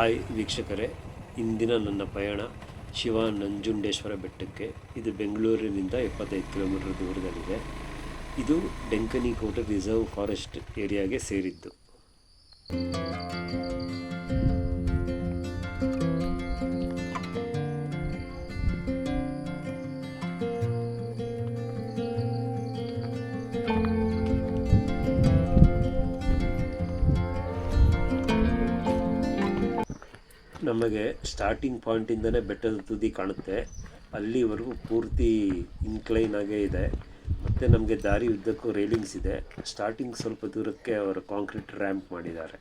Hi ವೀಕ್ಷಕರೇ, ಇಂದಿನ ನನ್ನ ಪಯಣ ಶಿವ ನಂಜುಂಡೇಶ್ವರ ಬೆಟ್ಟಕ್ಕೆ. ಇದು ಬೆಂಗಳೂರಿನಿಂದ 75 ಕಿಲೋಮೀಟರ್ ದೂರದಲ್ಲಿದೆ. ಇದು ಡೆಂಕನಿಕೋಟೆ ರಿಸರ್ವ್ ಫಾರೆಸ್ಟ್ ಏರಿಯಾಗೆ ಸೇರಿದ್ದು. ನಮಗೆ ಸ್ಟಾರ್ಟಿಂಗ್ ಪಾಯಿಂಟಿಂದನೇ ಬೆಟ್ಟದ ತುದಿ ಕಾಣುತ್ತೆ. ಅಲ್ಲಿವರೆಗೂ ಪೂರ್ತಿ ಇನ್ಕ್ಲೈನ್ ಆಗೇ ಇದೆ. ಮತ್ತು ನಮಗೆ ದಾರಿ ಉದ್ದಕ್ಕೂ ರೈಲಿಂಗ್ಸ್ ಇದೆ. ಸ್ಟಾರ್ಟಿಂಗ್ ಸ್ವಲ್ಪ ದೂರಕ್ಕೆ ಅವರು ಕಾಂಕ್ರೀಟ್ ರ್ಯಾಂಪ್ ಮಾಡಿದ್ದಾರೆ.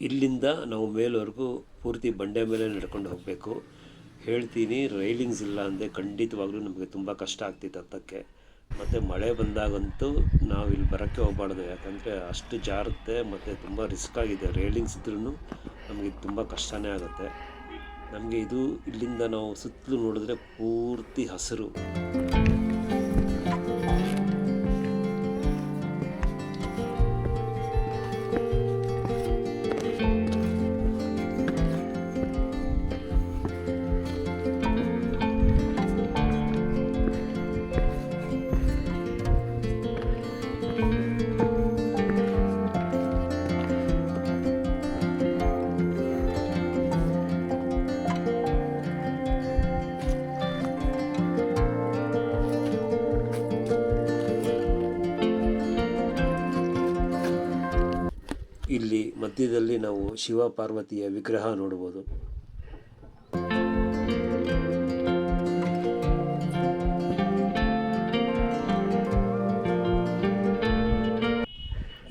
ಇಲ್ಲಿಂದ ನಾವು ಮೇಲ್ವರೆಗೂ ಪೂರ್ತಿ ಬಂಡೆ ಮೇಲೆ ನಡ್ಕೊಂಡು ಹೋಗಬೇಕು. ಹೇಳ್ತೀನಿ, ರೈಲಿಂಗ್ಸ್ ಇಲ್ಲ ಅಂದರೆ ಖಂಡಿತವಾಗ್ಲೂ ನಮಗೆ ತುಂಬ ಕಷ್ಟ ಆಗ್ತಿತ್ತು ಹತ್ತಕ್ಕೆ. ಮತ್ತು ಮಳೆ ಬಂದಾಗಂತೂ ನಾವು ಇಲ್ಲಿ ಬರೋಕ್ಕೆ ಹೋಗಬಾರ್ದು, ಯಾಕಂದರೆ ಅಷ್ಟು ಜಾರುತ್ತೆ ಮತ್ತು ತುಂಬ ರಿಸ್ಕ್ ಆಗಿದೆ. ರೈಲಿಂಗ್ಸ್ ಇದ್ರೂ ನಮಗೆ ತುಂಬ ಕಷ್ಟನೇ ಆಗುತ್ತೆ. ನಮಗೆ ಇದು ಇಲ್ಲಿಂದ ನಾವು ಸುತ್ತಲೂ ನೋಡಿದ್ರೆ ಪೂರ್ತಿ ಹಸಿರು. ಇಲ್ಲಿ ಮಧ್ಯದಲ್ಲಿ ನಾವು ಶಿವ ಪಾರ್ವತಿಯ ವಿಗ್ರಹ ನೋಡಬಹುದು.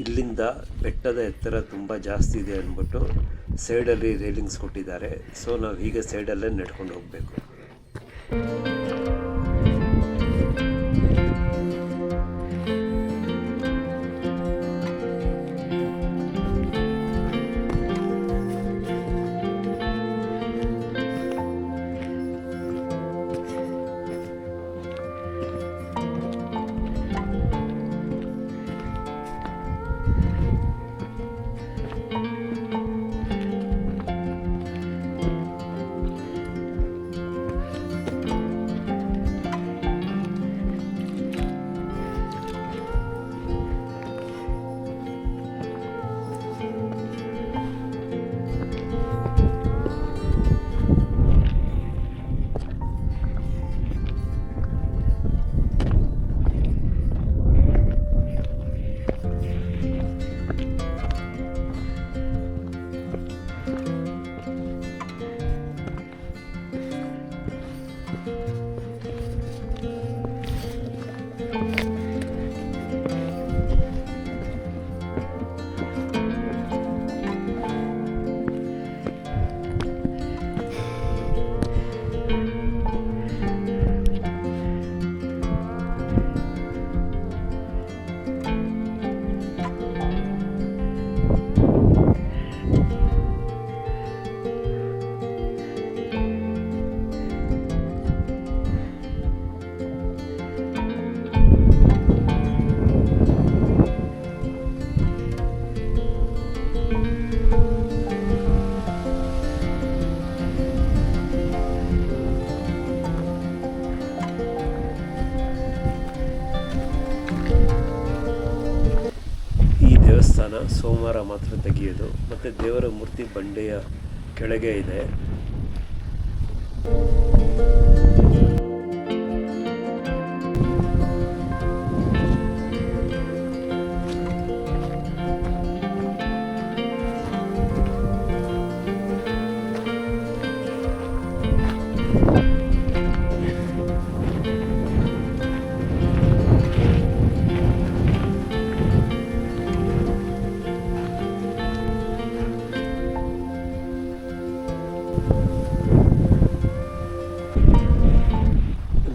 ಇಲ್ಲಿಂದ ಬೆಟ್ಟದ ಎತ್ತರ ತುಂಬ ಜಾಸ್ತಿ ಇದೆ ಅಂದ್ಬಿಟ್ಟು ಸೈಡಲ್ಲಿ ರೈಲಿಂಗ್ಸ್ ಕೊಟ್ಟಿದ್ದಾರೆ. ಸೊ ನಾವು ಹೀಗೆ ಸೈಡಲ್ಲೇ ನಡ್ಕೊಂಡು ಹೋಗಬೇಕು. ದೇವಸ್ಥಾನ ಸೋಮವಾರ ಮಾತ್ರ ತೆಗೆಯೋದು. ಮತ್ತು ದೇವರ ಮೂರ್ತಿ ಬಂಡೆಯ ಕೆಳಗೆ ಇದೆ.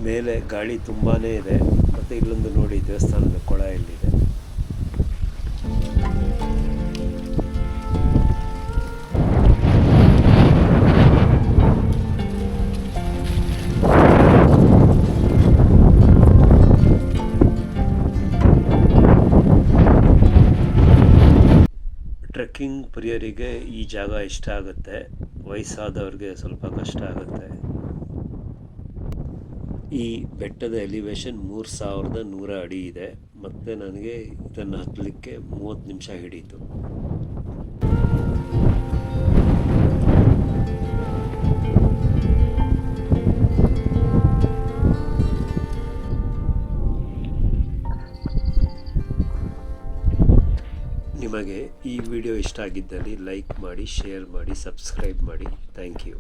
ಮೇಲೆ ಗಾಳಿ ತುಂಬಾ ಇದೆ. ಮತ್ತು ಇಲ್ಲೊಂದು ನೋಡಿ, ದೇವಸ್ಥಾನದ ಕೊಳ ಎಲ್ಲಿದೆ. ಟ್ರೆಕ್ಕಿಂಗ್ ಪ್ರಿಯರಿಗೆ ಈ ಜಾಗ ಇಷ್ಟ ಆಗುತ್ತೆ, ವಯಸ್ಸಾದವ್ರಿಗೆ ಸ್ವಲ್ಪ ಕಷ್ಟ ಆಗುತ್ತೆ. ಈ ಬೆಟ್ಟದ ಎಲಿವೇಶನ್ 3100 ಅಡಿ ಇದೆ, ಮತ್ತು ನನಗೆ ಇದನ್ನು ಹತ್ತಲಿಕ್ಕೆ 30 ನಿಮಿಷ ಹಿಡೀತು. ನಿಮಗೆ ಈ ವಿಡಿಯೋ ಇಷ್ಟ ಆಗಿದ್ದಲ್ಲಿ ಲೈಕ್ ಮಾಡಿ, ಶೇರ್ ಮಾಡಿ, ಸಬ್ಸ್ಕ್ರೈಬ್ ಮಾಡಿ. Thank you.